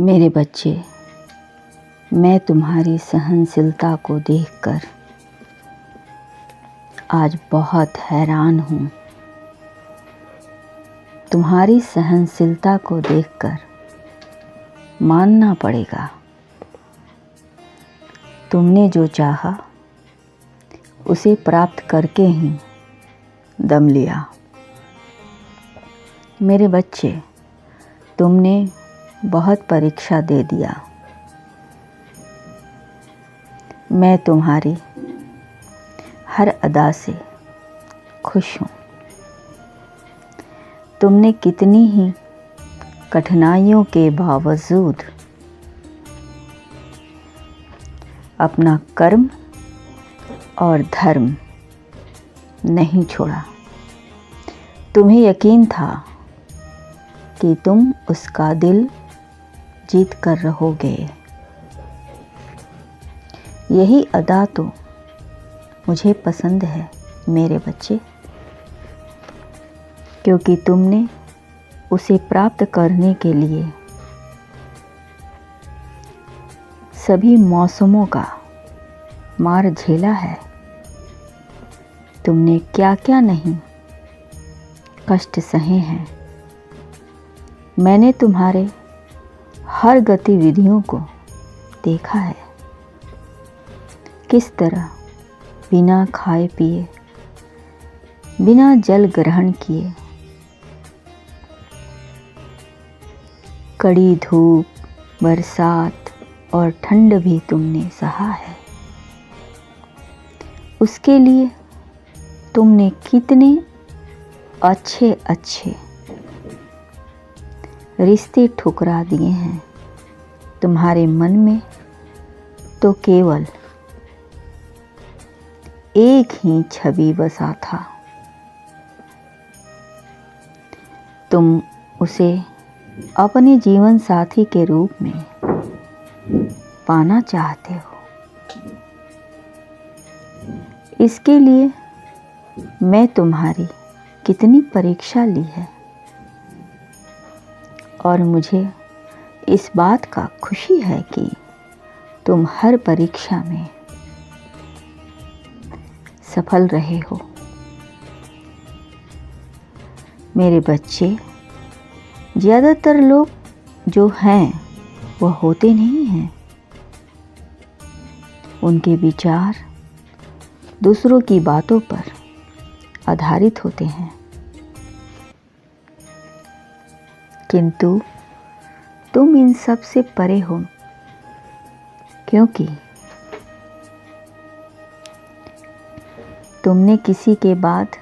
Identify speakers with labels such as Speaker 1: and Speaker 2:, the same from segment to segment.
Speaker 1: मेरे बच्चे, मैं तुम्हारी सहनशीलता को देखकर आज बहुत हैरान हूँ। तुम्हारी सहनशीलता को देखकर मानना पड़ेगा, तुमने जो चाहा उसे प्राप्त करके ही दम लिया। मेरे बच्चे, तुमने बहुत परीक्षा दे दिया। मैं तुम्हारी हर अदा से खुश हूँ। तुमने कितनी ही कठिनाइयों के बावजूद अपना कर्म और धर्म नहीं छोड़ा। तुम्हें यकीन था कि तुम उसका दिल जीत कर रहोगे। यही अदा तो मुझे पसंद है मेरे बच्चे, क्योंकि तुमने उसे प्राप्त करने के लिए सभी मौसमों का मार झेला है। तुमने क्या क्या नहीं कष्ट सहे हैं। मैंने तुम्हारे हर गतिविधियों को देखा है, किस तरह बिना खाए पिए, बिना जल ग्रहण किए, कड़ी धूप, बरसात और ठंड भी तुमने सहा है। उसके लिए तुमने कितने अच्छे अच्छे रिश्ते ठुकरा दिए हैं। तुम्हारे मन में तो केवल एक ही छवि बसा था। तुम उसे अपने जीवन साथी के रूप में पाना चाहते हो। इसके लिए मैं तुम्हारी कितनी परीक्षा ली है, और मुझे इस बात का खुशी है कि तुम हर परीक्षा में सफल रहे हो। मेरे बच्चे, ज़्यादातर लोग जो हैं वह होते नहीं हैं। उनके विचार दूसरों की बातों पर आधारित होते हैं, किंतु तुम इन सब से परे हो, क्योंकि तुमने किसी के बाद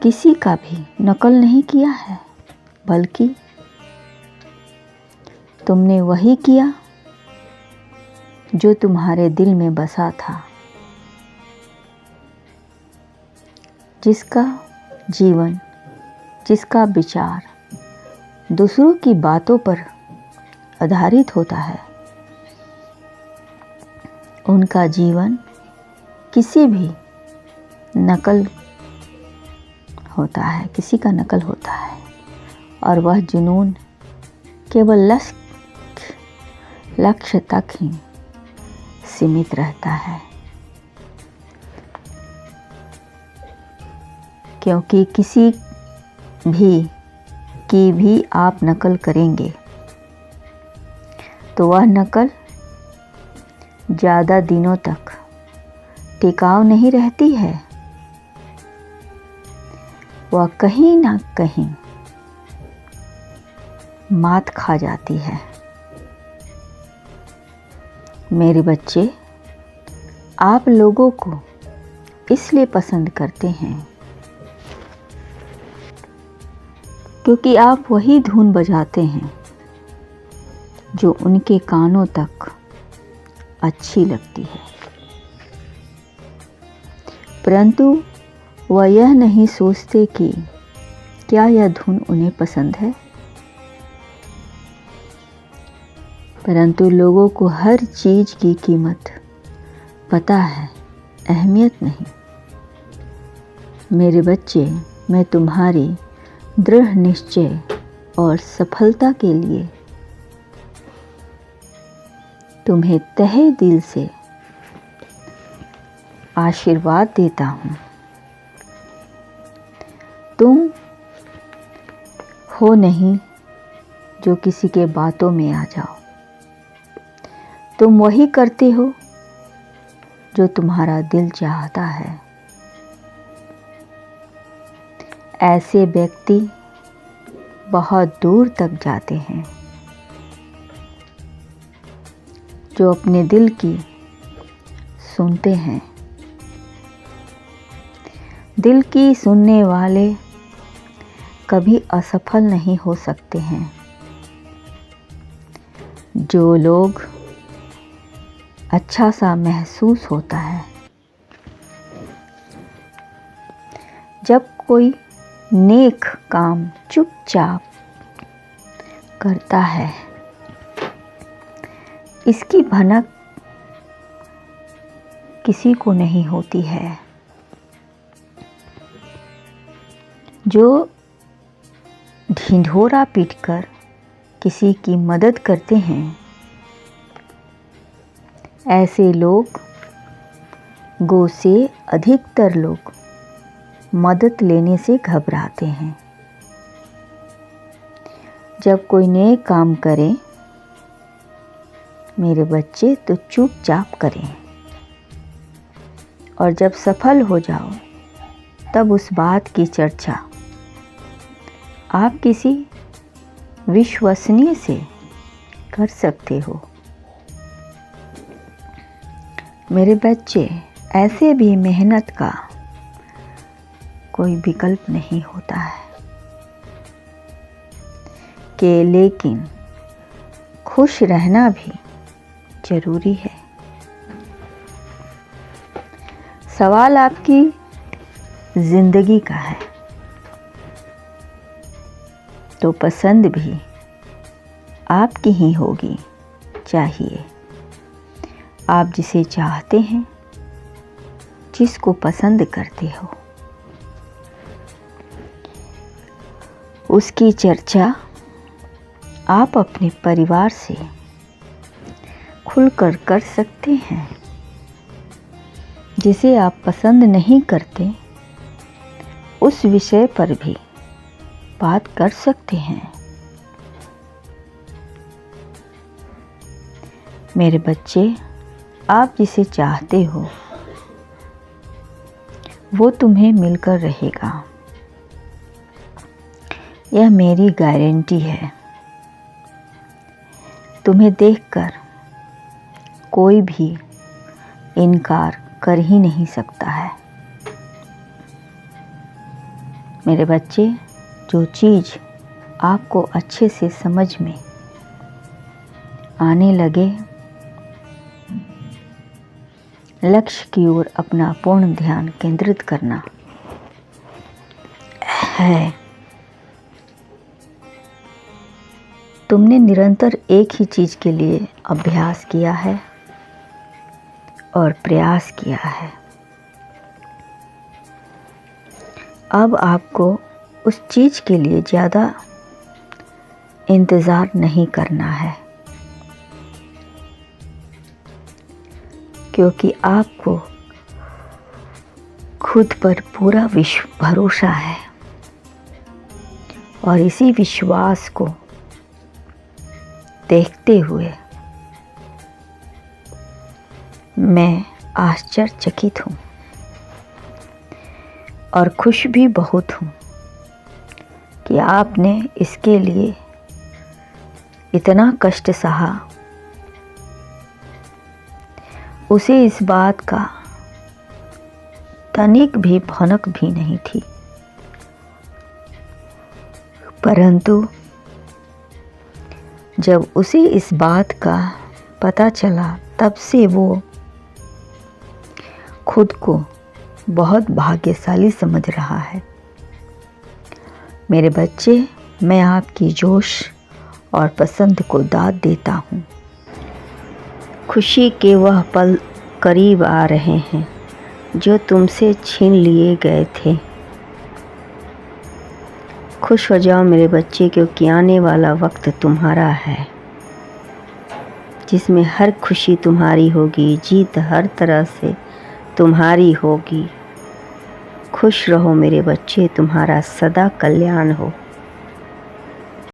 Speaker 1: किसी का भी नकल नहीं किया है, बल्कि तुमने वही किया जो तुम्हारे दिल में बसा था। जिसका जीवन, जिसका विचार दूसरों की बातों पर आधारित होता है, उनका जीवन किसी भी नकल होता है, किसी का नकल होता है, और वह जुनून केवल लक्ष्य तक ही सीमित रहता है। क्योंकि किसी भी आप नकल करेंगे तो वह नकल ज़्यादा दिनों तक टिकाऊ नहीं रहती है। वह कहीं ना कहीं मात खा जाती है। मेरे बच्चे, आप लोगों को इसलिए पसंद करते हैं क्योंकि आप वही धुन बजाते हैं जो उनके कानों तक अच्छी लगती है, परंतु वह यह नहीं सोचते कि क्या यह धुन उन्हें पसंद है। परंतु लोगों को हर चीज़ की कीमत पता है, अहमियत नहीं। मेरे बच्चे, मैं तुम्हारी दृढ़ निश्चय और सफलता के लिए तुम्हें तहे दिल से आशीर्वाद देता हूँ। तुम हो नहीं जो किसी के बातों में आ जाओ। तुम वही करते हो जो तुम्हारा दिल चाहता है। ऐसे व्यक्ति बहुत दूर तक जाते हैं जो अपने दिल की सुनते हैं। दिल की सुनने वाले कभी असफल नहीं हो सकते हैं। जो लोग अच्छा सा महसूस होता है, जब कोई नेक काम चुपचाप करता है, इसकी भनक किसी को नहीं होती है। जो ढिंढोरा पीटकर किसी की मदद करते हैं, ऐसे लोग गो से अधिकतर लोग मदद लेने से घबराते हैं। जब कोई नए काम करे मेरे बच्चे तो चुपचाप करें, और जब सफल हो जाओ तब उस बात की चर्चा आप किसी विश्वसनीय से कर सकते हो। मेरे बच्चे, ऐसे भी मेहनत का कोई विकल्प नहीं होता है कि लेकिन खुश रहना भी जरूरी है। सवाल आपकी जिंदगी का है तो पसंद भी आपकी ही होगी चाहिए। आप जिसे चाहते हैं, जिसको पसंद करते हो, उसकी चर्चा आप अपने परिवार से खुलकर कर सकते हैं। जिसे आप पसंद नहीं करते, उस विषय पर भी बात कर सकते हैं। मेरे बच्चे, आप जिसे चाहते हो वो तुम्हें मिलकर रहेगा, यह मेरी गारंटी है। तुम्हें देखकर कोई भी इनकार कर ही नहीं सकता है। मेरे बच्चे, जो चीज़ आपको अच्छे से समझ में आने लगे, लक्ष्य की ओर अपना पूर्ण ध्यान केंद्रित करना है। तुमने निरंतर एक ही चीज़ के लिए अभ्यास किया है और प्रयास किया है। अब आपको उस चीज़ के लिए ज़्यादा इंतज़ार नहीं करना है, क्योंकि आपको खुद पर पूरा भरोसा है। और इसी विश्वास को देखते हुए मैं आश्चर्यचकित हूँ और खुश भी बहुत हूँ कि आपने इसके लिए इतना कष्ट सहा। उसे इस बात का तनिक भी भनक भी नहीं थी, परंतु जब उसे इस बात का पता चला, तब से वो खुद को बहुत भाग्यशाली समझ रहा है। मेरे बच्चे, मैं आपकी जोश और पसंद को दाद देता हूँ। खुशी के वह पल करीब आ रहे हैं जो तुमसे छीन लिए गए थे। खुश हो जाओ मेरे बच्चे, क्योंकि आने वाला वक्त तुम्हारा है। जिसमें हर खुशी तुम्हारी होगी, जीत हर तरह से तुम्हारी होगी। खुश रहो मेरे बच्चे, तुम्हारा सदा कल्याण हो।